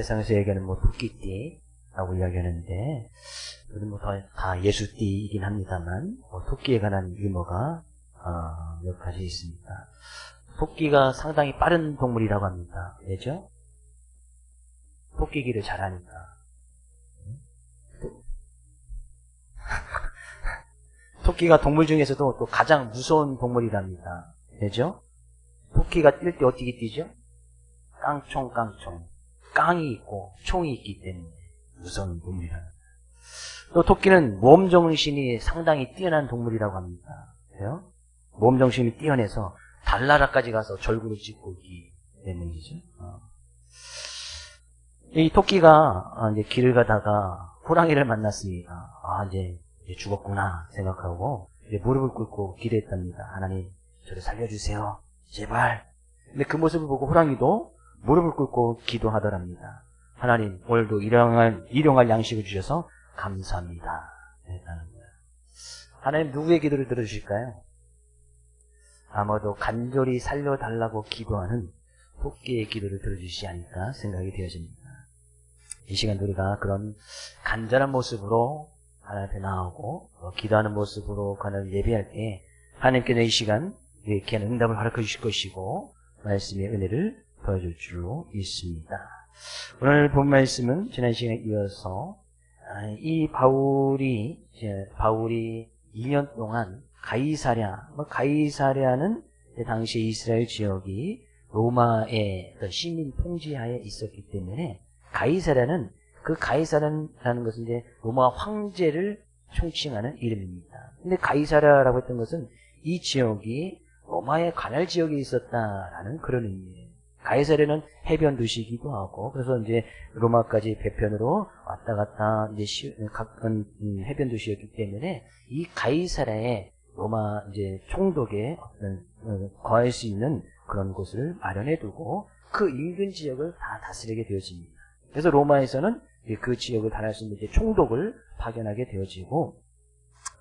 세상에서 얘기하는 뭐 토끼띠라고 이야기하는데, 뭐 다 예수띠이긴 합니다만, 토끼에 관한 유머가 몇 가지 있습니다. 토끼가 상당히 빠른 동물이라고 합니다. 왜죠? 토끼기를 잘하니까. 토끼가 동물 중에서도 또 가장 무서운 동물이랍니다. 왜죠? 토끼가 뛸 때 어떻게 뛰죠? 깡총깡총. 깡이 있고 총이 있기 때문에 무서운 동물이랍니다. 또 토끼는 몸정신이 상당히 뛰어난 동물이라고 합니다. 그래요? 몸정신이 뛰어내서 달나라까지 가서 절구를 찍고 있기 때문이죠. 이 토끼가 이제 길을 가다가 호랑이를 만났습니다. 이제 죽었구나 생각하고 이제 무릎을 꿇고 기도했답니다. 하나님, 저를 살려주세요. 제발. 근데 그 모습을 보고 호랑이도 무릎을 꿇고 기도하더랍니다. 하나님, 오늘도 일용할 양식을 주셔서 감사합니다. 하나님 누구의 기도를 들어주실까요? 아마도 간절히 살려달라고 기도하는 토끼의 기도를 들어주시지 않을까 생각이 되어집니다. 이 시간 우리가 그런 간절한 모습으로 하나님 앞에 나오고 기도하는 모습으로 하나님 예배할 때 하나님께서 이 시간 이렇게 응답을 허락해 주실 것이고 말씀의 은혜를 더해줄 줄로 믿습니다. 오늘 본 말씀은 지난 시간에 이어서 이 바울이 2년 동안 가이사랴는 당시 이스라엘 지역이 로마의 시민 통치하에 있었기 때문에 가이사랴는 가이사랴라는 것은 이제 로마 황제를 총칭하는 이름입니다. 근데 가이사랴라고 했던 것은 이 지역이 로마의 관할 지역에 있었다라는 그런 의미예요. 가이사랴는 해변 도시이기도 하고, 그래서 이제 로마까지 배편으로 왔다 갔다 이제 각은 해변 도시였기 때문에 이 가이사랴에 로마 이제 총독의 어떤 거할 수 있는 그런 곳을 마련해 두고 그 인근 지역을 다 다스리게 되어집니다. 그래서 로마에서는 그 지역을 다닐 수 있는 이제 총독을 파견하게 되어지고,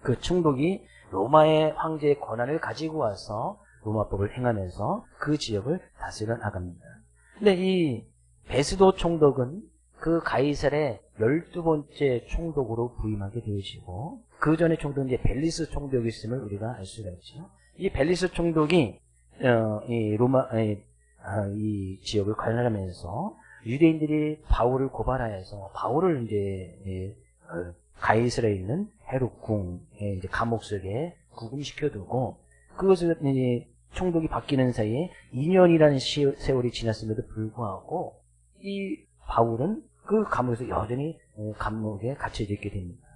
그 총독이 로마의 황제의 권한을 가지고 와서 로마법을 행하면서 그 지역을 다스려 나갑니다. 근데 이 베스도 총독은 그 가이사랴의 12번째 총독으로 부임하게 되어지고, 그 전에 총독은 이제 벨리스 총독이 있음을 우리가 알 수가 있죠. 이 벨리스 총독이 이 지역을 관할하면서 유대인들이 바울을 고발하여서 바울을 이제 가이사랴에 있는 헤롯궁의 이제 감옥 속에 구금시켜두고, 그것을 이제 총독이 바뀌는 사이에 2년이라는 세월이 지났음에도 불구하고 이 바울은 그 감옥에서 여전히 감옥에 갇혀져 있게 됩니다.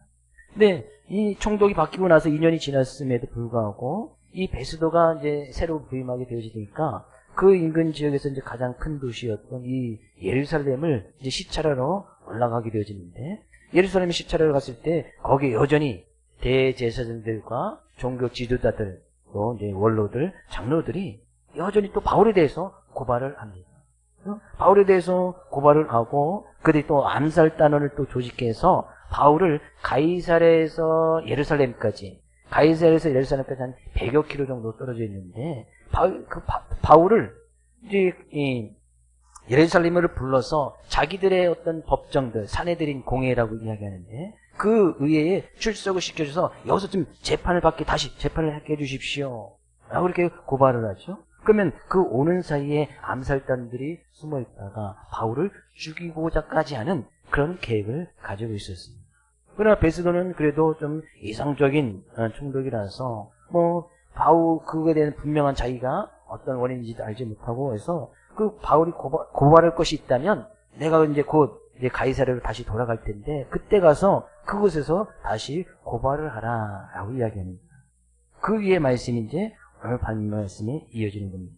근데 이 총독이 바뀌고 나서 2년이 지났음에도 불구하고 이 베스도가 이제 새로 부임하게 되어지니까 그 인근 지역에서 이제 가장 큰 도시였던 이 예루살렘을 이제 시찰하러 올라가게 되어지는데, 예루살렘 시찰하러 갔을 때 거기에 여전히 대제사장들과 종교 지도자들, 또 이제 원로들, 장로들이 여전히 또 바울에 대해서 고발을 합니다. 바울에 대해서 고발을 하고, 그들이 또 암살단원을 또 조직해서 바울을 가이사랴에서 예루살렘까지 한 100여 킬로 정도 떨어져 있는데, 바울을 이제 예루살렘으로 불러서 자기들의 어떤 법정들, 사내들인 공회라고 이야기하는데, 그 의회에 출석을 시켜줘서 여기서 좀 재판을 받게 다시 재판을 하게 해주십시오 라고 이렇게 고발을 하죠. 그러면 그 오는 사이에 암살단들이 숨어있다가 바울을 죽이고자까지 하는 그런 계획을 가지고 있었습니다. 그러나 베스도는 그래도 좀 이상적인 총독이라서 바울 그거에 대한 분명한 자기가 어떤 원인인지도 알지 못하고 해서 그 바울이 고발할 것이 있다면 내가 이제 곧 이제 가이사랴로 다시 돌아갈 텐데 그때 가서 그곳에서 다시 고발을 하라라고 이야기합니다. 그 위에 말씀이 이제 오늘 반 말씀이 이어지는 겁니다.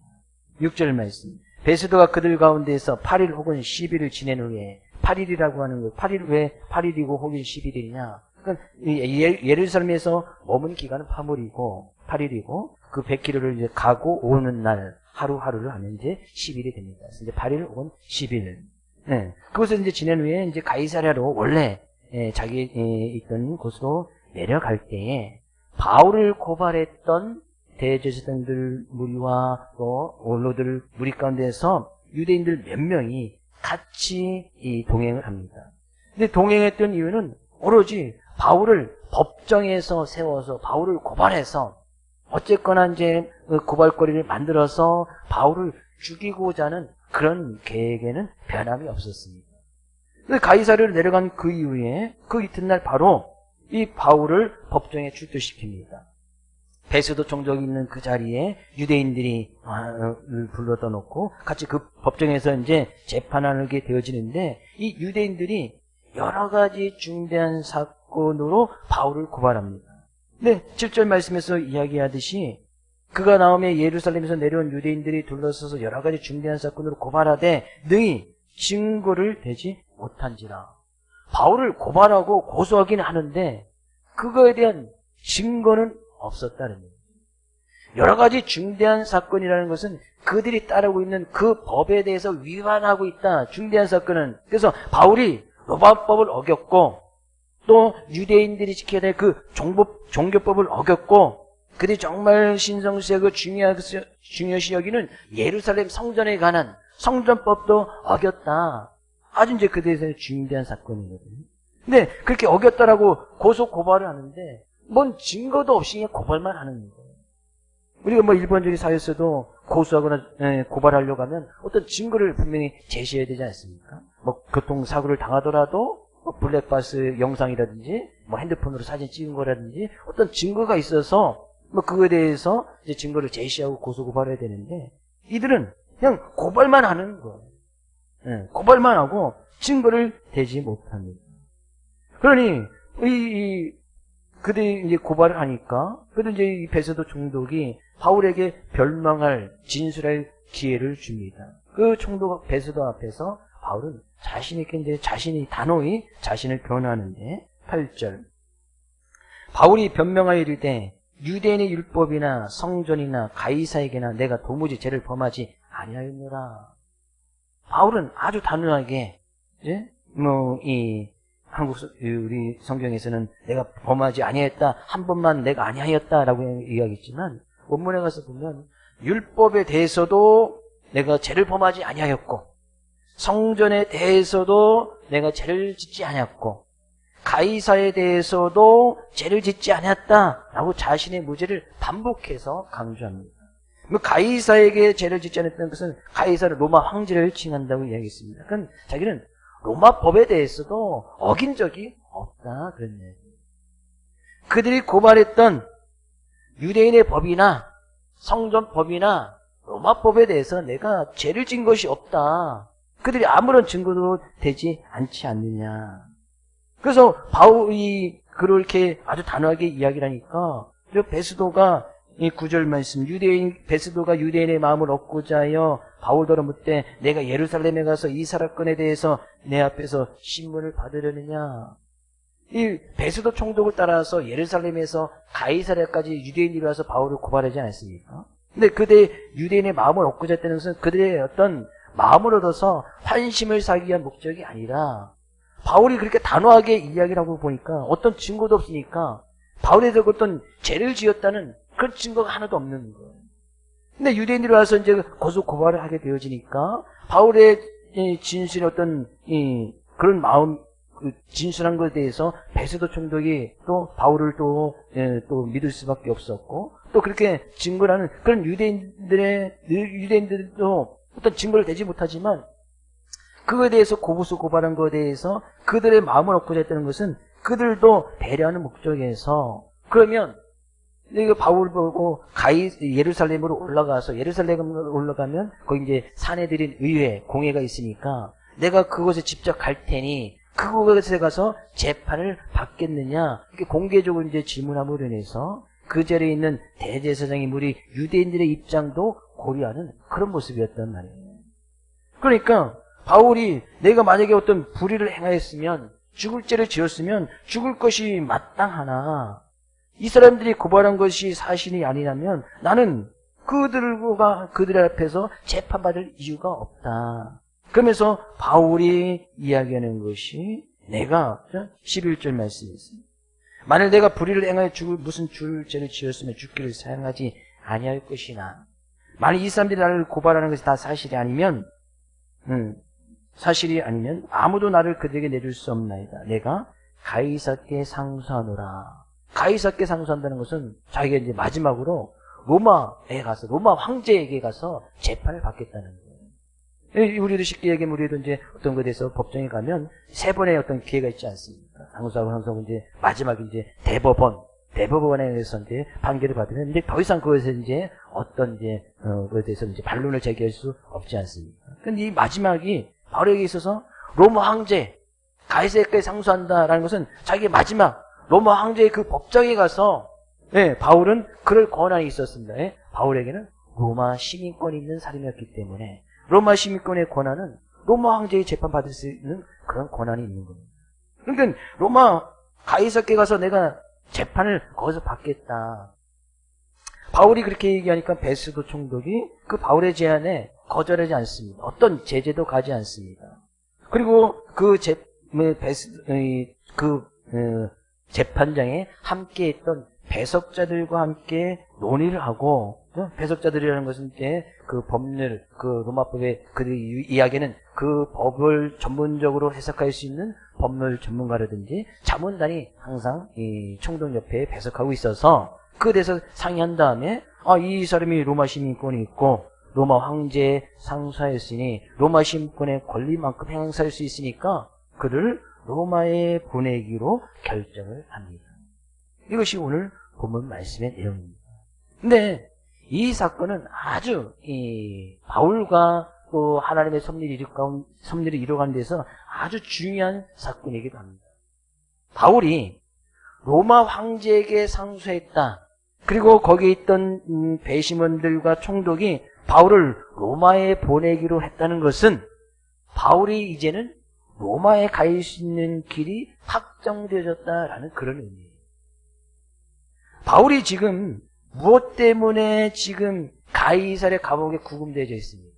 6절 말씀. 베스도가 그들 가운데에서 8일 혹은 10일을 지낸 후에, 8일이라고 하는 거, 8일 왜 8일이고 혹은 10일이냐? 그러니까 예루살렘에서 머문 기간은 8일이고 그 100km를 이제 가고 오는 날 하루하루를 하면 이제 10일이 됩니다. 그래서 이제 8일 혹은 10일. 네. 그것을 이제 지낸 후에 이제 가이사랴로 원래 자기 있던 곳으로 내려갈 때에 바울을 고발했던 대제사장들 무리와 또 원로들 무리 가운데서 유대인들 몇 명이 같이 이 동행을 합니다. 근데 동행했던 이유는 오로지 바울을 법정에서 세워서 바울을 고발해서 어쨌거나 이제 고발거리를 만들어서 바울을 죽이고자 하는 그런 계획에는 변함이 없었습니다. 가이사르를 내려간 그 이후에 그 이튿날 바로 이 바울을 법정에 출두시킵니다. 베스도 총독이 있는 그 자리에 유대인들이 불러다 놓고 같이 그 법정에서 이제 재판하게 되어지는데 이 유대인들이 여러 가지 중대한 사건으로 바울을 고발합니다. 근데 7절 말씀에서 이야기하듯이 그가 나오며 예루살렘에서 내려온 유대인들이 둘러서서 여러 가지 중대한 사건으로 고발하되 너희 증거를 대지 못한지라. 바울을 고발하고 고소하긴 하는데 그거에 대한 증거는 없었다는 얘기예요. 여러 가지 중대한 사건이라는 것은 그들이 따르고 있는 그 법에 대해서 위반하고 있다. 중대한 사건은. 그래서 바울이 로마법을 어겼고 또 유대인들이 지켜야 될 그 종교법을 어겼고 그들이 정말 신성시하고 중요시 여기는 예루살렘 성전에 관한 성전법도 어겼다. 아주 이제 그들에 대해서 중대한 사건이거든요. 근데 그렇게 어겼다라고 고소 고발을 하는데 뭔 증거도 없이 그냥 고발만 하는 거예요. 우리가 뭐 일반적인 사회에서도 고소하거나 고발하려고 하면 어떤 증거를 분명히 제시해야 되지 않습니까? 뭐 교통사고를 당하더라도 뭐 블랙박스 영상이라든지 뭐 핸드폰으로 사진 찍은 거라든지 어떤 증거가 있어서 뭐 그거에 대해서 이제 증거를 제시하고 고소 고발해야 되는데 이들은 그냥 고발만 하는 거예요. 고발만 하고 증거를 대지 못합니다. 그러니 그들이 이제 고발을 하니까 그래도 이제 이 베스도 총독이 바울에게 변명할 진술할 기회를 줍니다. 그 총독 베스도 앞에서 바울은 자신 있게 이제 자신이 단호히 자신을 변호하는데 8절 바울이 변명하여 이르되 유대인의 율법이나 성전이나 가이사에게나 내가 도무지 죄를 범하지 아니하였노라. 바울은 아주 단호하게 이 한국 우리 성경에서는 내가 범하지 아니하였다 한 번만 내가 아니하였다라고 이야기했지만 원문에 가서 보면 율법에 대해서도 내가 죄를 범하지 아니하였고 성전에 대해서도 내가 죄를 짓지 않았고 가이사에 대해서도 죄를 짓지 않았다라고 자신의 무죄를 반복해서 강조합니다. 가이사에게 죄를 짓지 않았다는 것은 가이사를 로마 황제를 칭한다고 이야기했습니다. 그러니까 자기는 로마 법에 대해서도 어긴 적이 없다 그런 얘기예요. 그들이 고발했던 유대인의 법이나 성전법이나 로마법에 대해서 내가 죄를 진 것이 없다. 그들이 아무런 증거도 되지 않지 않느냐. 그래서 바울이 그렇게 아주 단호하게 이야기를 하니까 베스도가 이 9절 말씀 베스도가 유대인의 마음을 얻고자 하여 바울더러 묻되 내가 예루살렘에 가서 이 사건에 대해서 내 앞에서 신문을 받으려느냐. 이 베스도 총독을 따라서 예루살렘에서 가이사랴까지 유대인들이 와서 바울을 고발하지 않았습니까? 근데 그들의 유대인의 마음을 얻고자 했다는 것은 그들의 어떤 마음을 얻어서 환심을 사기 위한 목적이 아니라 바울이 그렇게 단호하게 이야기를 하고 보니까 어떤 증거도 없으니까 바울에 대해서 어떤 죄를 지었다는 그런 증거가 하나도 없는 거예요. 근데 유대인들이 와서 이제 고소 고발을 하게 되어지니까 바울의 진술의 어떤 그런 마음 진술한 것에 대해서 베스도 총독이 또 바울을 또 믿을 수밖에 없었고 또 그렇게 증거라는 그런 유대인들도 어떤 증거를 대지 못하지만 그거에 대해서 고소 고발한 것에 대해서 그들의 마음을 얻고자 했다는 것은 그들도 배려하는 목적에서 그러면 이거 바울 보고 예루살렘으로 올라가서 예루살렘으로 올라가면 거기 이제 사내들인 의회 공회가 있으니까 내가 그곳에 직접 갈 테니 그곳에 가서 재판을 받겠느냐 이렇게 공개적으로 이제 질문함으로 인해서 그 자리에 있는 대제사장이 우리 유대인들의 입장도 고려하는 그런 모습이었단 말이에요. 그러니까 바울이 내가 만약에 어떤 불의를 행하였으면 죽을 죄를 지었으면 죽을 것이 마땅하나 이 사람들이 고발한 것이 사실이 아니라면 나는 그들 앞에서 재판받을 이유가 없다. 그러면서 바울이 이야기하는 것이 내가 11절 말씀이 있습니다. 만일 내가 불의를 행하여 무슨 죄를 지었으면 죽기를 사용하지 아니할 것이나 만일 이 사람들이 나를 고발하는 것이 다 사실이 아니면 사실이 아니면 아무도 나를 그들에게 내줄 수 없나이다. 내가 가이사께 상소하노라. 가이사께 상소한다는 것은 자기가 이제 마지막으로 로마에 가서, 로마 황제에게 가서 재판을 받겠다는 거예요. 우리도 쉽게 얘기하면 우리도 이제 어떤 것에 대해서 법정에 가면 세 번의 어떤 기회가 있지 않습니까? 상소하고 이제 마지막에 이제 대법원에 의해서 이제 판결을 받으면 이제 더 이상 그것에 이제 어떤 이제 그에 대해서 이제 반론을 제기할 수 없지 않습니까? 근데 이 마지막이 바울에게 있어서 로마 황제 가이사에게 상소한다라는 것은 자기의 마지막 로마 황제의 그 법정에 가서 바울은 그럴 권한이 있었습니다. 바울에게는 로마 시민권이 있는 사람이었기 때문에 로마 시민권의 권한은 로마 황제의 재판받을 수 있는 그런 권한이 있는 겁니다. 그러니까 로마 가이사께 가서 내가 재판을 거기서 받겠다. 바울이 그렇게 얘기하니까 베스도 총독이 그 바울의 제안에 거절하지 않습니다. 어떤 제재도 가지 않습니다. 그리고 그 재판장에 함께했던 배석자들과 함께 논의를 하고, 배석자들이라는 것은 이제 그 법률, 그 로마법의 그들이 이야기는 그 법을 전문적으로 해석할 수 있는 법률 전문가라든지 자문단이 항상 이 총독 옆에 배석하고 있어서 그에 대해서 상의한 다음에 이 사람이 로마 시민권이 있고 로마 황제에 상소하였으니 로마 시민권의 권리만큼 행사할 수 있으니까 그를 로마에 보내기로 결정을 합니다. 이것이 오늘 본문 말씀의 내용입니다. 근데 이 사건은 아주 바울과 또 하나님의 섭리를 이루어가는 데서 아주 중요한 사건이기도 합니다. 바울이 로마 황제에게 상소했다. 그리고 거기에 있던 배심원들과 총독이 바울을 로마에 보내기로 했다는 것은 바울이 이제는 로마에 갈 수 있는 길이 확정되어졌다라는 그런 의미예요. 바울이 지금 무엇 때문에 지금 가이사랴 감옥에 구금되어져 있습니까?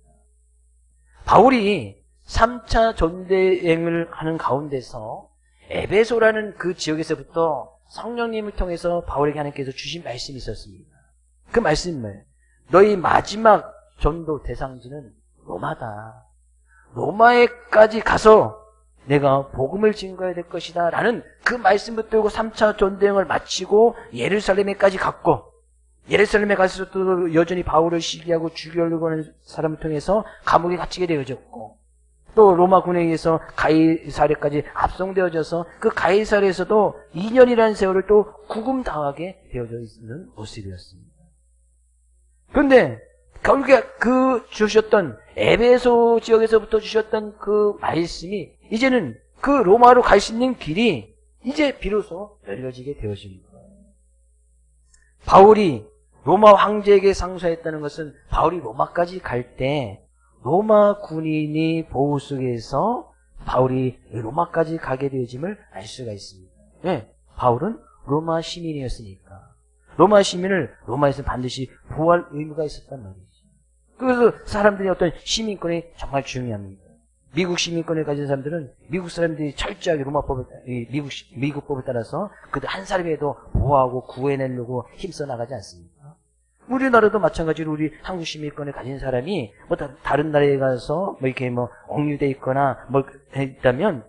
바울이 3차 전대행을 하는 가운데서 에베소라는 그 지역에서부터 성령님을 통해서 바울에게 하나님께서 주신 말씀이 있었습니다. 그 말씀은 뭐예요? 너희 마지막 전도 대상지는 로마다. 로마에까지 가서 내가 복음을 증거해야 될 것이다 라는 그 말씀 붙들고 3차 전대행을 마치고 예루살렘에까지 갔고, 예루살렘에 가서 또 여전히 바울을 시기하고 죽이려고 하는 사람을 통해서 감옥에 갇히게 되어졌고, 또 로마 군에 의해서 가이사랴까지 압송되어져서 그 가이사랴에서도 2년이라는 세월을 또 구금당하게 되어져 있는 모습이었습니다. 그런데 결국에 그 주셨던 에베소 지역에서부터 주셨던 그 말씀이 이제는 그 로마로 갈 수 있는 길이 이제 비로소 열려지게 되어집니다. 바울이 로마 황제에게 상소했다는 것은 바울이 로마까지 갈 때 로마 군인이 보호 속에서 바울이 로마까지 가게 되어짐을 알 수가 있습니다. 네, 바울은 로마 시민이었으니까 로마 시민을 로마에서 반드시 보호할 의무가 있었단 말이죠. 그래서 사람들이 어떤 시민권이 정말 중요합니다. 미국 시민권을 가진 사람들은 미국 사람들이 철저하게 미국법을 따라서 그들 한 사람에도 보호하고 구해내려고 힘써 나가지 않습니까? 우리나라도 마찬가지로 우리 한국 시민권을 가진 사람이 다른 나라에 가서 이렇게 억류돼 있거나 있다면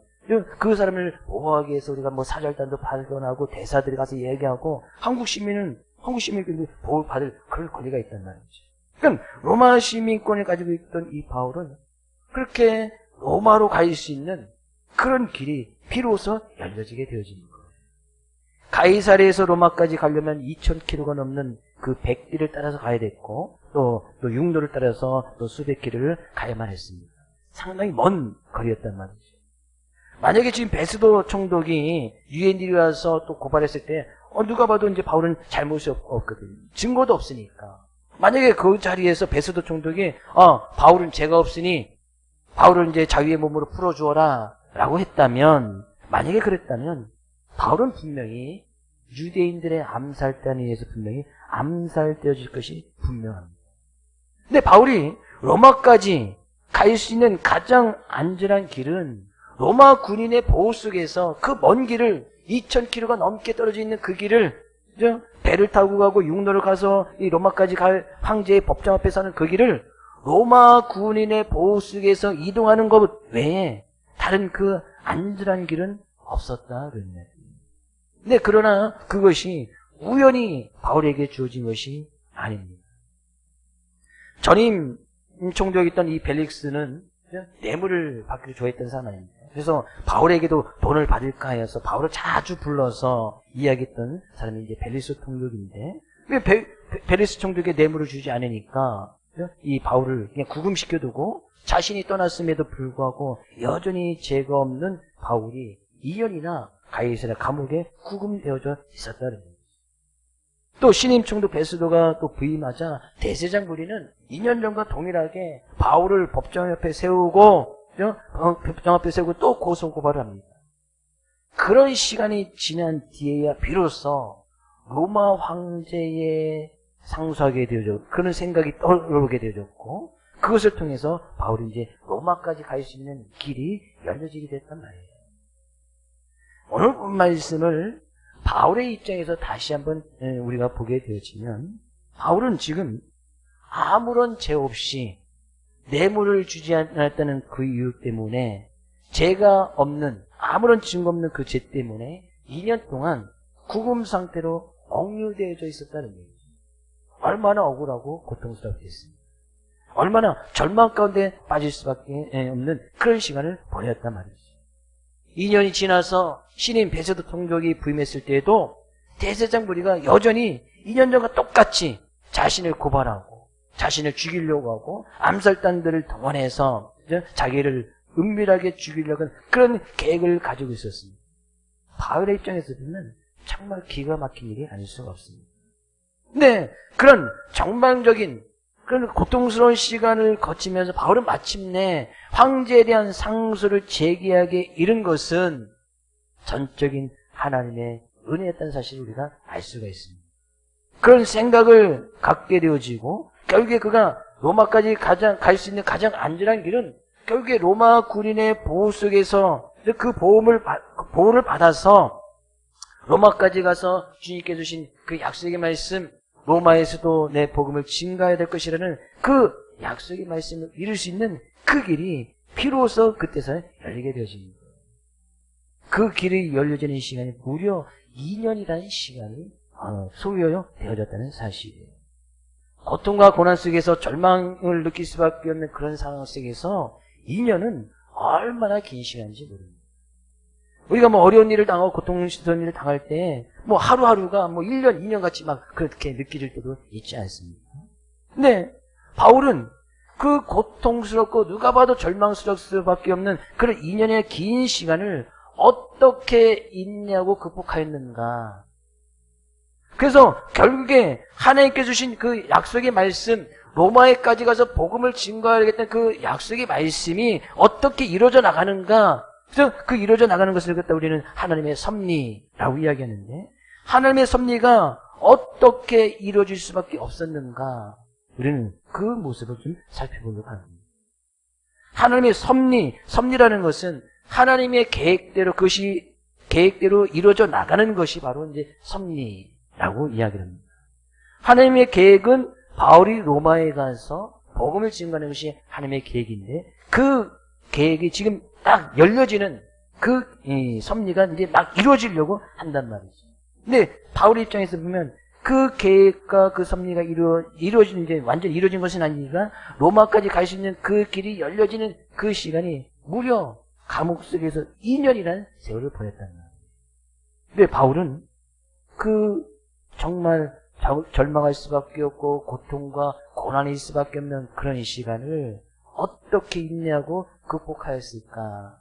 그 사람을 보호하기 위해서 우리가 사절단도 발견하고 대사들이 가서 얘기하고 한국 시민권도 보호받을 그럴 권리가 있단 말이죠. 그러니까 로마 시민권을 가지고 있던 이 바울은 그렇게 로마로 갈 수 있는 그런 길이 비로소 열려지게 되어집니다. 가이사랴에서 로마까지 가려면 2,000km가 넘는 그 백길을 따라서 가야 됐고 또 육로를 따라서 또 수백 킬로를 가야만 했습니다. 상당히 먼 거리였단 말이죠. 만약에 지금 베스도 총독이 유엔들이 와서 또 고발했을 때 누가 봐도 이제 바울은 잘못이 없거든요. 증거도 없으니까. 만약에 그 자리에서 베스도 총독이 바울은 죄가 없으니 바울을 이제 자유의 몸으로 풀어주어라 라고 했다면, 만약에 그랬다면 바울은 분명히 유대인들의 암살단에 의해서 분명히 암살되어질 것이 분명합니다. 근데 바울이 로마까지 갈 수 있는 가장 안전한 길은 로마 군인의 보호 속에서 그 먼 길을 2,000km가 넘게 떨어져 있는 그 길을 배를 타고 가고 육로를 가서 이 로마까지 갈 황제의 법정 앞에 서는 그 길을 로마 군인의 보호 속에서 이동하는 것 외에 다른 그 안전한 길은 없었다. 근데 그러나 그것이 우연히 바울에게 주어진 것이 아닙니다. 전임 총독이었던 이 벨릭스는 뇌물을 받기를 좋아했던 사람입니다. 그래서 바울에게도 돈을 받을까 해서 바울을 자주 불러서 이야기했던 사람이 이제 벨릭스 총독인데, 왜 벨릭스 총독에 뇌물을 주지 않으니까 이 바울을 그냥 구금시켜두고 자신이 떠났음에도 불구하고 여전히 죄가 없는 바울이 2년이나 가이사랴 감옥에 구금되어져 있었다는 거예요. 또 신임 총독 베스도가 또 부임하자 대제장 무리는 2년 전과 동일하게 바울을 법정 앞에 세우고 또 고소 고발을 합니다. 그런 시간이 지난 뒤에야 비로소 로마 황제에 상소하게 되어졌고, 그런 생각이 떠오르게 되어졌고, 그것을 통해서 바울이 이제 로마까지 갈 수 있는 길이 열려지게 됐단 말이에요. 오늘 본 말씀을 바울의 입장에서 다시 한번 우리가 보게 되어지면, 바울은 지금 아무런 죄 없이 뇌물을 주지 않았다는 그 이유 때문에, 죄가 없는, 아무런 증거 없는 그 죄 때문에 2년 동안 구금 상태로 억류되어져 있었다는 얘기죠. 얼마나 억울하고 고통스럽겠습니까? 얼마나 절망 가운데 빠질 수밖에 없는 그런 시간을 보냈단 말이죠. 2년이 지나서 신임 베스도 총독이 부임했을 때에도 대제장 무리가 여전히 2년 전과 똑같이 자신을 고발하고 자신을 죽이려고 하고 암살단들을 동원해서 자기를 은밀하게 죽이려고 하는 그런 계획을 가지고 있었습니다. 바울의 입장에서 보면 정말 기가 막힌 일이 아닐 수가 없습니다. 근데 그런 정방적인 그런 고통스러운 시간을 거치면서 바울은 마침내 황제에 대한 상소를 제기하게 이른 것은 전적인 하나님의 은혜였다는 사실을 우리가 알 수가 있습니다. 그런 생각을 갖게 되어지고 결국에 그가 로마까지 갈 수 있는 가장 안전한 길은 결국에 로마 군인의 보호 속에서 그 보호를 받아서 로마까지 가서 주님께서 주신 그 약속의 말씀, 로마에서도 내 복음을 증가해야 될 것이라는 그 약속의 말씀을 이룰 수 있는 그 길이 비로소 그때서 열리게 되어집니다. 그 길이 열려지는 시간이 무려 2년이라는 시간이 소요되어졌다는 사실이에요. 고통과 고난 속에서 절망을 느낄 수밖에 없는 그런 상황 속에서 2년은 얼마나 긴 시간인지 모릅니다. 우리가 뭐 어려운 일을 당하고 고통스러운 일을 당할 때 뭐 하루하루가 뭐 1년, 2년 같이 막 그렇게 느껴질 때도 있지 않습니까? 근데 바울은 그 고통스럽고 누가 봐도 절망스러울 수밖에 없는 그런 2년의 긴 시간을 어떻게 인내하고 극복하였는가? 그래서 결국에 하나님께서 주신 그 약속의 말씀, 로마에까지 가서 복음을 증거하겠다는 그 약속의 말씀이 어떻게 이루어져 나가는가? 그래서 그 이루어져 나가는 것을 갖다 우리는 하나님의 섭리라고 이야기하는데, 하나님의 섭리가 어떻게 이루어질 수밖에 없었는가? 우리는 그 모습을 좀 살펴보려고 합니다. 하나님의 섭리라는 것은 하나님의 계획대로, 그것이 계획대로 이루어져 나가는 것이 바로 이제 섭리라고 이야기를 합니다. 하나님의 계획은 바울이 로마에 가서 복음을 증거하는 것이 하나님의 계획인데, 그 계획이 지금 딱 열려지는 그 섭리가 이제 막 이루어지려고 한단 말이죠. 근데 바울의 입장에서 보면 그 계획과 그 섭리가 이루어지는, 이제 완전히 이루어진 것은 아니니까 로마까지 갈 수 있는 그 길이 열려지는 그 시간이 무려 감옥 속에서 2년이라는 세월을 보냈다는 거예요. 근데 바울은 그 정말 절망할 수밖에 없고 고통과 고난이 있을 수밖에 없는 그런 시간을 어떻게 인내하고 극복하였을까?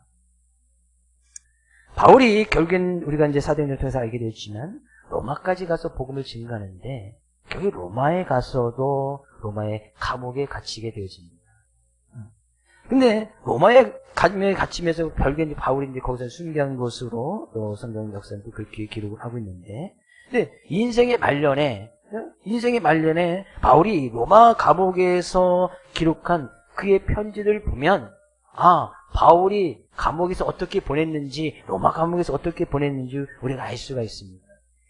바울이 결국엔 우리가 이제 사도행전을 통해서 알게 되었지만 로마까지 가서 복음을 증거하는데 결국 로마에 가서도 로마의 감옥에 갇히게 되어집니다. 근데 로마에 갇히면서 결국엔 바울이 이제 거기서 순교한 것으로 또 성경 역사는 또 그렇게 기록을 하고 있는데, 근데 인생의 말년에 바울이 로마 감옥에서 기록한 그의 편지를 보면, 바울이 감옥에서 어떻게 보냈는지, 로마 감옥에서 어떻게 보냈는지 우리가 알 수가 있습니다.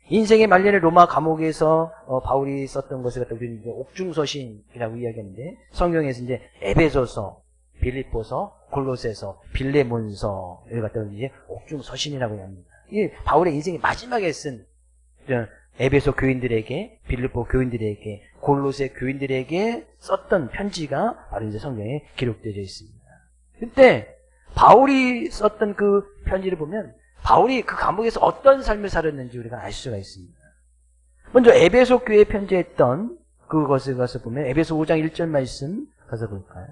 인생의 말년에 로마 감옥에서 바울이 썼던 것을 갖다 우리는 이제 옥중서신이라고 이야기하는데, 성경에서 이제 에베소서, 빌립보서, 골로새서, 빌레몬서를 갖다 이제 옥중서신이라고 합니다. 이 바울의 인생의 마지막에 쓴 에베소 교인들에게, 빌립보 교인들에게, 골로새 교인들에게 썼던 편지가 바로 이제 성경에 기록되어 있습니다. 그때 바울이 썼던 그 편지를 보면 바울이 그 감옥에서 어떤 삶을 살았는지 우리가 알 수가 있습니다. 먼저 에베소 교회에 편지했던 그것을 가서 보면 에베소 5장 1절 말씀 가서 볼까요?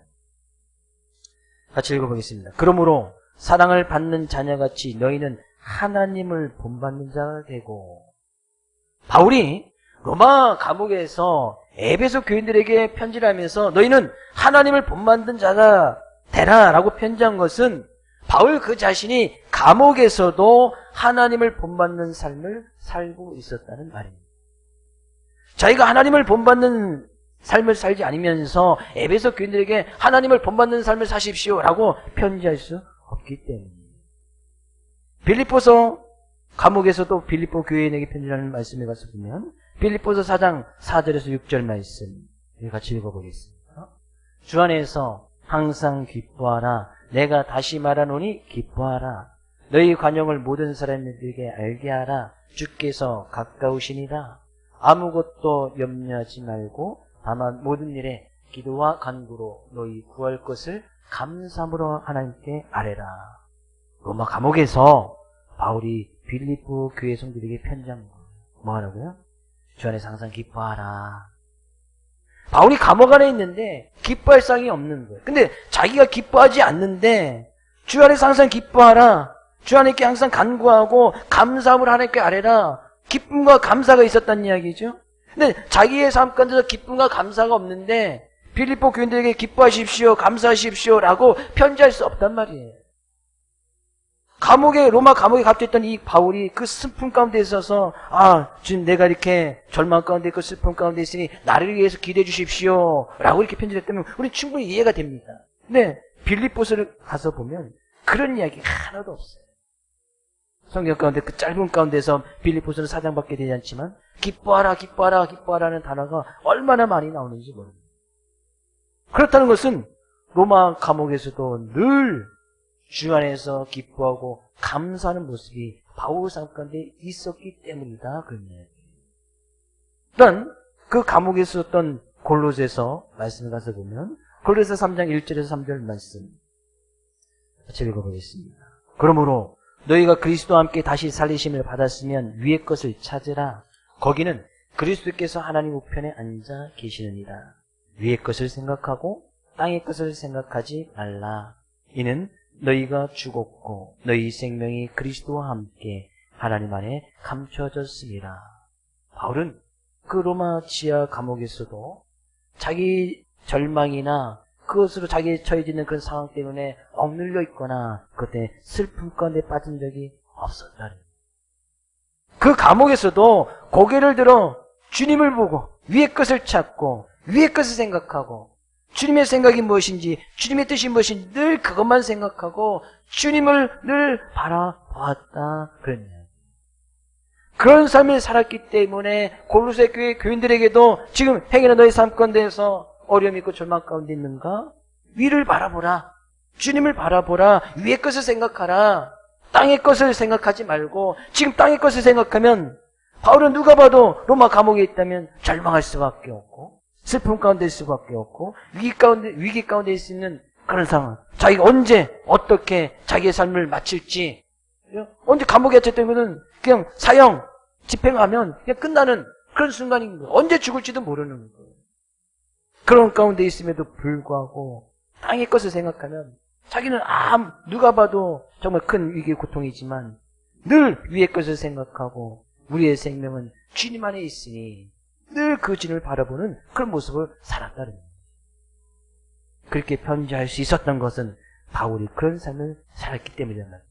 같이 읽어보겠습니다. 그러므로 사랑을 받는 자녀같이 너희는 하나님을 본받는 자가 되고, 바울이 로마 감옥에서 에베소 교인들에게 편지를 하면서 너희는 하나님을 본받는 자가 되라 라고 편지한 것은 바울 그 자신이 감옥에서도 하나님을 본받는 삶을 살고 있었다는 말입니다. 자기가 하나님을 본받는 삶을 살지 않으면서 에베소 교인들에게 하나님을 본받는 삶을 사십시오 라고 편지할 수 없기 때문입니다. 빌립보서 감옥에서도 빌립보 교인에게 편지하는 말씀에 가서 보면 빌립보서 4장 4절에서 6절 말씀 같이 읽어보겠습니다. 주 안에서 항상 기뻐하라. 내가 다시 말하노니 기뻐하라. 너희 관용을 모든 사람들에게 알게 하라. 주께서 가까우시니라. 아무것도 염려하지 말고 다만 모든 일에 기도와 간구로 너희 구할 것을 감사함으로 하나님께 아뢰라. 로마 감옥에서 바울이 빌립보 교회 성도들에게 편지한 거예요. 뭐 하라고요? 주 안에서 항상 기뻐하라. 바울이 감옥 안에 있는데 기뻐할 상이 없는 거예요. 근데 자기가 기뻐하지 않는데 주 안에서 항상 기뻐하라. 주 하나님께 항상 간구하고 감사함을 하나님께 아뢰라. 기쁨과 감사가 있었다는 이야기죠. 근데 자기의 삶 가운데서 기쁨과 감사가 없는데 빌립보 교인들에게 기뻐하십시오, 감사하십시오 라고 편지할 수 없단 말이에요. 로마 감옥에 갇혀있던 이 바울이 그 슬픔 가운데 있어서 지금 내가 이렇게 절망 가운데 있고 슬픔 가운데 있으니 나를 위해서 기도해 주십시오 라고 이렇게 편지를 했다면 우리는 충분히 이해가 됩니다. 근데 빌립보서를 가서 보면 그런 이야기 하나도 없어요. 성경 가운데 그 짧은 가운데서 빌립보서는 4장밖에 되지 않지만 기뻐하라 기뻐하라 기뻐하라는 단어가 얼마나 많이 나오는지 모릅니다. 그렇다는 것은 로마 감옥에서도 늘 주 안에서 기뻐하고 감사하는 모습이 바울 삶 가운데 있었기 때문이다. 그런 이야기예요. 일단 그 감옥에 있었던 골로새서 말씀을 가서 보면 골로새 3장 1절에서 3절 말씀 같이 읽어보겠습니다. 그러므로 너희가 그리스도와 함께 다시 살리심을 받았으면 위의 것을 찾으라. 거기는 그리스도께서 하나님 우편에 앉아 계시느니라. 위의 것을 생각하고 땅의 것을 생각하지 말라. 이는 너희가 죽었고 너희 생명이 그리스도와 함께 하나님 안에 감춰졌습니다. 바울은 그 로마 지하 감옥에서도 자기 절망이나 그것으로 자기 처해져 있는 그런 상황 때문에 억눌려 있거나 그때 슬픔 가운데 빠진 적이 없었다. 그 감옥에서도 고개를 들어 주님을 보고 위의 것을 찾고 위의 것을 생각하고 주님의 생각이 무엇인지 주님의 뜻이 무엇인지 늘 그것만 생각하고 주님을 늘 바라보았다. 그런 삶을 살았기 때문에 골로새 교회 교인들에게도 지금 행여나 너희 삶 가운데에서 어려움이 있고 절망 가운데 있는가? 위를 바라보라. 주님을 바라보라. 위의 것을 생각하라. 땅의 것을 생각하지 말고 지금 땅의 것을 생각하면 바울은 누가 봐도 로마 감옥에 있다면 절망할 수밖에 없고 슬픔 가운데 있을 수밖에 없고 위기 가운데 있을 수 있는 그런 상황. 자기가 언제 어떻게 자기의 삶을 마칠지 언제 감옥에 갇혔던 것은 그냥 사형 집행하면 그냥 끝나는 그런 순간인 거예요. 언제 죽을지도 모르는 거예요. 그런 가운데 있음에도 불구하고 땅의 것을 생각하면 자기는 누가 봐도 정말 큰 위기의 고통이지만 늘 위의 것을 생각하고 우리의 생명은 주님 안에 있으니 늘 그 주님을 바라보는 그런 모습을 살았다는 거예요. 그렇게 편지할 수 있었던 것은 바울이 그런 삶을 살았기 때문이란 말이죠.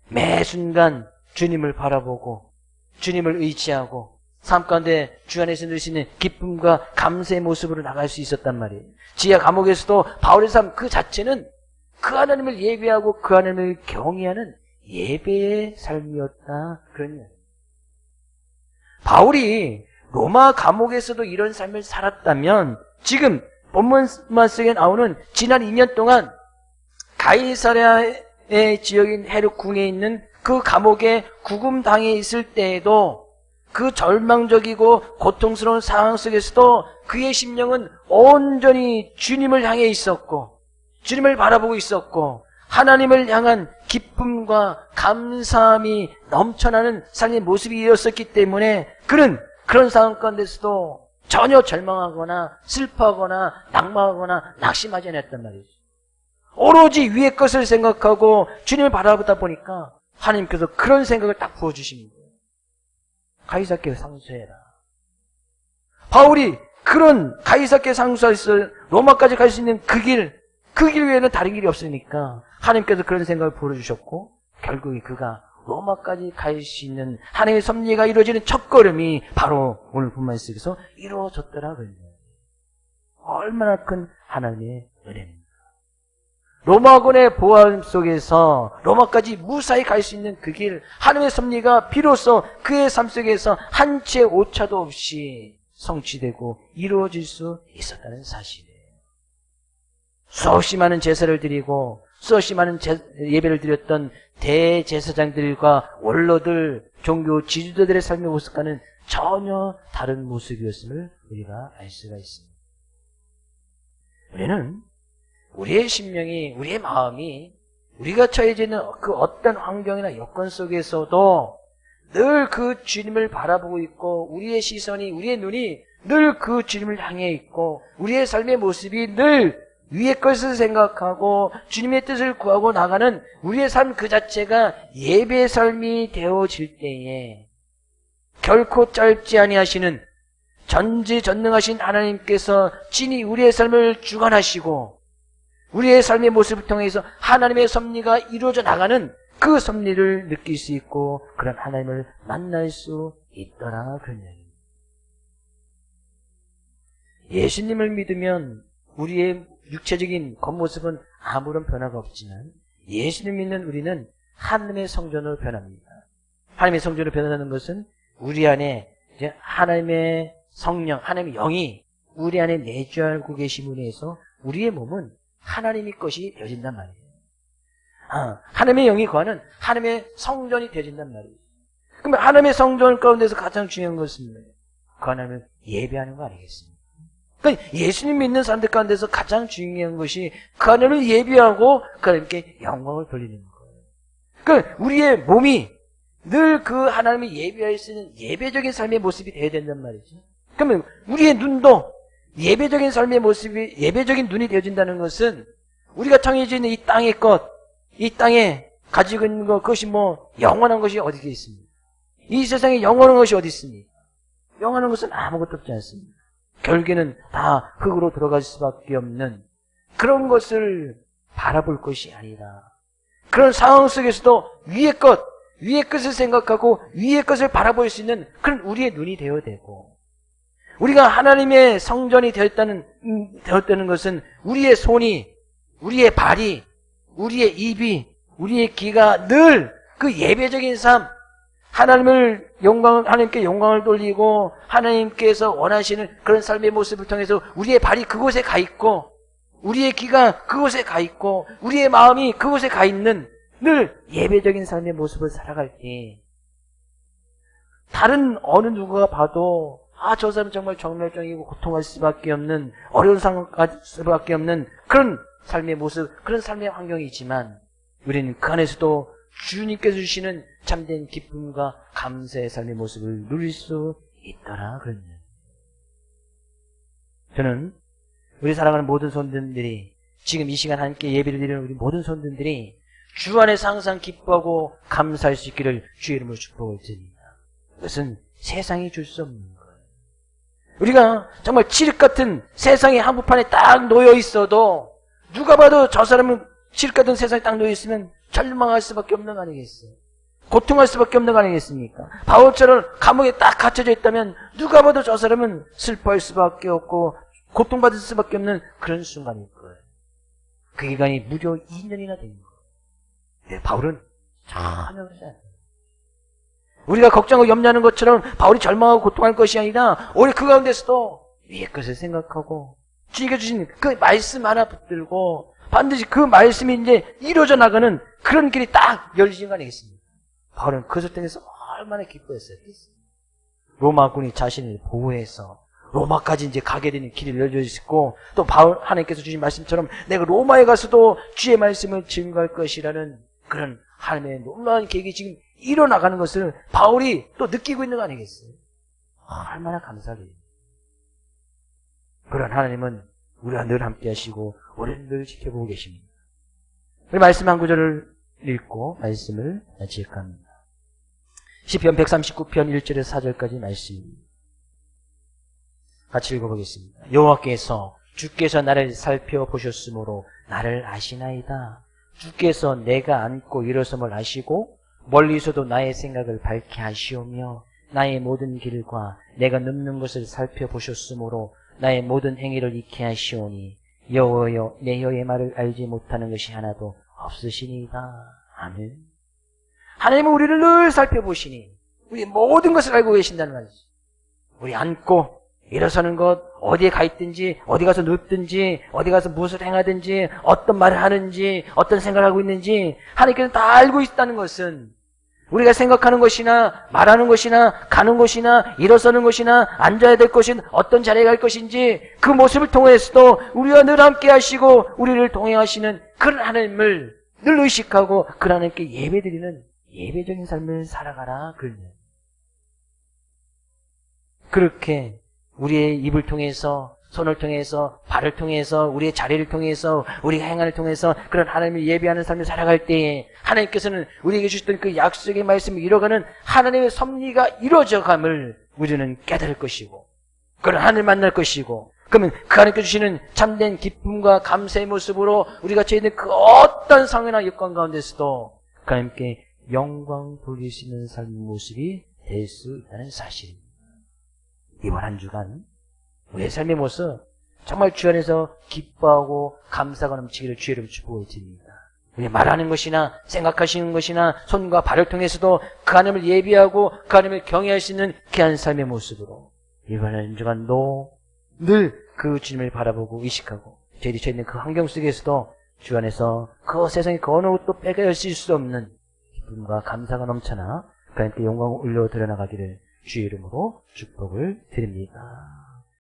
매 순간 주님을 바라보고 주님을 의지하고 삶 가운데 주 안에서 누리시는 기쁨과 감사의 모습으로 나갈 수 있었단 말이에요. 지하 감옥에서도 바울의 삶 그 자체는 그 하나님을 예배하고 그 하나님을 경외하는 예배의 삶이었다. 그런 거예요. 바울이 로마 감옥에서도 이런 삶을 살았다면 지금 본문만 속에 나오는 지난 2년 동안 가이사랴의 지역인 헤롯 궁에 있는 그 감옥에 구금당해 있을 때에도 그 절망적이고 고통스러운 상황 속에서도 그의 심령은 온전히 주님을 향해 있었고 주님을 바라보고 있었고 하나님을 향한 기쁨과 감사함이 넘쳐나는 삶의 모습이 이었었기 때문에 그는 그런 상황 가운데서도 전혀 절망하거나 슬퍼하거나 낙망하거나 낙심하지 않았단 말이죠. 오로지 위의 것을 생각하고 주님을 바라보다 보니까 하나님께서 그런 생각을 딱 부어주신 거예요. 가이사께 상수해라. 바울이 그런 가이사께 상수해서 로마까지 갈 수 있는 그 길 외에는 다른 길이 없으니까 하나님께서 그런 생각을 부어주셨고 결국에 그가 로마까지 갈 수 있는 하나님의 섭리가 이루어지는 첫걸음이 바로 오늘 본문 속에서 이루어졌더라 그래요. 얼마나 큰 하나님의 은혜입니다. 로마군의 보안 속에서 로마까지 무사히 갈 수 있는 그 길, 하나님의 섭리가 비로소 그의 삶 속에서 한 치의 오차도 없이 성취되고 이루어질 수 있었다는 사실이에요. 수없이 많은 제사를 드리고 수없이 많은 예배를 드렸던 대제사장들과 원로들, 종교 지도자들의 삶의 모습과는 전혀 다른 모습이었음을 우리가 알 수가 있습니다. 우리는 우리의 심령이, 우리의 마음이 우리가 처해져 있는 그 어떤 환경이나 여건 속에서도 늘 그 주님을 바라보고 있고 우리의 시선이, 우리의 눈이 늘 그 주님을 향해 있고 우리의 삶의 모습이 늘 위의 것을 생각하고 주님의 뜻을 구하고 나가는 우리의 삶 그 자체가 예배의 삶이 되어질 때에 결코 짧지 아니하시는 전지전능하신 하나님께서 친히 우리의 삶을 주관하시고 우리의 삶의 모습을 통해서 하나님의 섭리가 이루어져 나가는 그 섭리를 느낄 수 있고 그런 하나님을 만날 수 있더라 그런 얘기입니다. 예수님을 믿으면 우리의 육체적인 겉모습은 아무런 변화가 없지만 예수님 믿는 우리는 하나님의 성전으로 변합니다. 하나님의 성전으로 변하는 것은 우리 안에 이제 하나님의 성령, 하나님의 영이 우리 안에 내주하고 계심으로 해서 우리의 몸은 하나님의 것이 되어진단 말이에요. 하나님의 영이 거하는 하나님의 성전이 되어진단 말이에요. 그러면 하나님의 성전 가운데서 가장 중요한 것은 뭐예요? 그 하나님을 예배하는 거 아니겠습니까? 그러니까 예수님 믿는 사람들 가운데서 가장 중요한 것이 그 하나님을 예배하고 그 하나님께 영광을 돌리는 거예요. 그러니까 우리의 몸이 늘 그 하나님을 예배할 수 있는 예배적인 삶의 모습이 되어야 된단 말이죠. 그러면 우리의 눈도 예배적인 삶의 모습이, 예배적인 눈이 되어진다는 것은 우리가 정해져 있는 이 땅의 것, 이 땅에 가지고 있는 것, 그것이 뭐 영원한 것이 어디 있습니까? 이 세상에 영원한 것이 어디 있습니까? 영원한 것은 아무것도 없지 않습니다. 결국에는 다 흙으로 들어갈 수밖에 없는 그런 것을 바라볼 것이 아니라 그런 상황 속에서도 위의 것을 생각하고 위의 것을 바라볼 수 있는 그런 우리의 눈이 되어야 되고 우리가 하나님의 성전이 되었다는 것은 우리의 손이, 우리의 발이, 우리의 입이, 우리의 귀가 늘 그 예배적인 삶, 하나님께 영광을 돌리고 하나님께서 원하시는 그런 삶의 모습을 통해서 우리의 발이 그곳에 가 있고 우리의 귀가 그곳에 가 있고 우리의 마음이 그곳에 가 있는 늘 예배적인 삶의 모습을 살아갈 때 다른 어느 누구가 봐도 저 사람 정말 정멸적이고 고통할 수밖에 없는 어려운 상황 갈 수밖에 없는 그런 삶의 모습, 그런 삶의 환경이지만 우리는 그 안에서도 주님께서 주시는 참된 기쁨과 감사의 삶의 모습을 누릴 수 있더라 그런 얘기예요. 저는 우리 사랑하는 모든 손님들이 지금 이 시간 함께 예배를 드리는 우리 모든 손님들이 주 안에서 항상 기뻐하고 감사할 수 있기를 주의 이름으로 축복을 드립니다. 그것은 세상이 줄 수 없는 거예요. 우리가 정말 칠흑 같은 세상의 한복판에 딱 놓여 있어도 누가 봐도 저 사람은 칠흑 같은 세상에 딱 놓여 있으면 절망할 수밖에 없는 거 아니겠어요? 고통할 수밖에 없는 거 아니겠습니까? 바울처럼 감옥에 딱 갇혀져 있다면 누가 봐도 저 사람은 슬퍼할 수밖에 없고 고통받을 수밖에 없는 그런 순간일 거예요. 그 기간이 무려 2년이나 된 거예요. 바울은 전혀 그러지 않아요. 우리가 걱정하고 염려하는 것처럼 바울이 절망하고 고통할 것이 아니라 오히려 그 가운데서도 위의 것을 생각하고 주님께 주신 그 말씀 하나 붙들고 반드시 그 말씀이 이제 이루어져 나가는 그런 길이 딱 열리는 거 아니겠습니까? 바울은 그것을 통해서 얼마나 기뻐했어요. 로마군이 자신을 보호해서 로마까지 이제 가게 되는 길이 열려있고 또 바울 하나님께서 주신 말씀처럼 내가 로마에 가서도 주의 말씀을 증거할 것이라는 그런 하나님의 놀라운 계획이 지금 일어나가는 것을 바울이 또 느끼고 있는 거 아니겠어요? 얼마나 감사해요. 그런 하나님은 우리와 늘 함께 하시고 우리를 늘 지켜보고 계십니다. 우리 말씀 한 구절을 읽고 말씀을 지역합니다. 시편 139편 1절에서 4절까지 말씀 같이 읽어보겠습니다. 여호와께서 주께서 나를 살펴보셨으므로 나를 아시나이다. 주께서 내가 앉고 일어섬을 아시고 멀리서도 나의 생각을 밝게 하시오며 나의 모든 길과 내가 눕는 것을 살펴보셨으므로 나의 모든 행위를 익히 하시오니 여호와여 내 혀의 말을 알지 못하는 것이 하나도 없으시니이다. 아멘. 하나님은 우리를 늘 살펴보시니 우리 모든 것을 알고 계신다는 말이죠. 우리 앉고 일어서는 것, 어디에 가 있든지, 어디 가서 눕든지, 어디 가서 무엇을 행하든지, 어떤 말을 하는지, 어떤 생각을 하고 있는지 하나님께서 다 알고 있다는 것은 우리가 생각하는 것이나 말하는 것이나 가는 것이나 일어서는 것이나 앉아야 될 것인 어떤 자리에 갈 것인지 그 모습을 통해서도 우리와 늘 함께 하시고 우리를 동행하시는 그런 하나님을 늘 의식하고 그 하나님께 예배드리는 예배적인 삶을 살아가라. 그렇게 우리의 입을 통해서 손을 통해서 발을 통해서 우리의 자리를 통해서 우리가 행함을 통해서 그런 하나님을 예배하는 삶을 살아갈 때에 하나님께서는 우리에게 주셨던 그 약속의 말씀을 이뤄가는 하나님의 섭리가 이루어져감을 우리는 깨달을 것이고 그런 하나님을 만날 것이고 그러면 그 하나님께 주시는 참된 기쁨과 감사의 모습으로 우리가 처해 있는 그 어떤 상황이나 여건 가운데서도 그 하나님께 영광 돌릴 수 있는 삶의 모습이 될 수 있다는 사실입니다. 이번 한 주간 우리의 삶의 모습 정말 주 안에서 기뻐하고 감사가 넘치기를 주의 이름으로 축복을 드립니다. 우리 말하는 것이나 생각하시는 것이나 손과 발을 통해서도 그 하나님을 예비하고 그 하나님을 경외할 수 있는 귀한 삶의 모습으로 이번 한 주간도 늘 그 주님을 바라보고 의식하고 저희들이 처해 있는 그 환경 속에서도 주 안에서 그 세상에 그 어느 것도 빼앗을 수 없는 기쁨과 감사가 넘쳐나 그 하나님께 영광을 올려 드려나가기를 주의 이름으로 축복을 드립니다.